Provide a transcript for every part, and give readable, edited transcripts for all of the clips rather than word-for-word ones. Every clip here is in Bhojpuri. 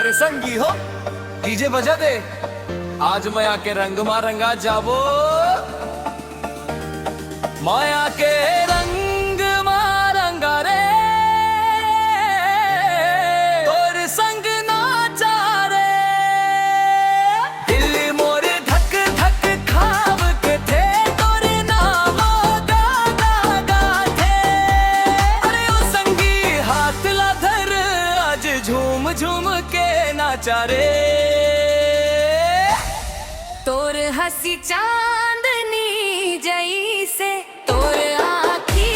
अरे संगी हो डीजे बजा दे, आज माया के रंग मा रंगा जाबो, माया के रंग मा रंगा रे, तोर संग नाचा रे, दिल मोर धक धक खाब के थे, तोर नाम गा गा गा थे, अरे ओ संगी हाथ ला धर, आज झूम झूम के नाचा रे, तोर हसी चांदनी जैसे, तोर आँखी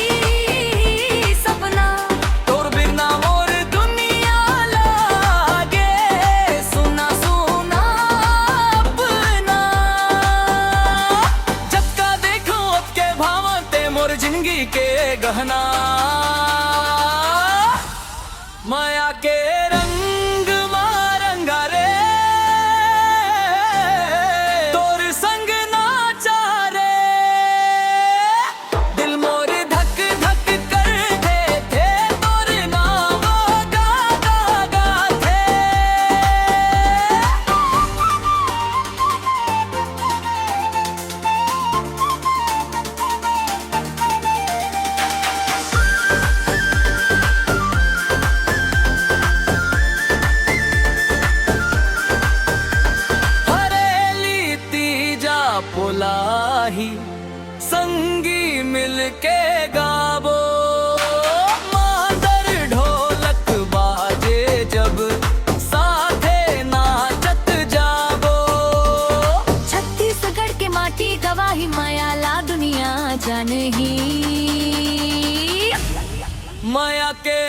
सपना, तोर बिना मोर दुनिया लागे सुना सुना अपना, जब का देखो अब के भावते मोर जिंदगी के गहना, माया के रंग मा रंगा रे, तोर संग नाचा रे, दिल मोर धक धक कर दे थे, तोर नाम गा गा गा थे। हरेली तीजा पोलाही संगी मिलके गाबो, मादर ढोलक बाजे जब साथे नाचत जाबो, छत्तीसगढ़ के माटी गवाही, माया ला दुनिया जानही, माया के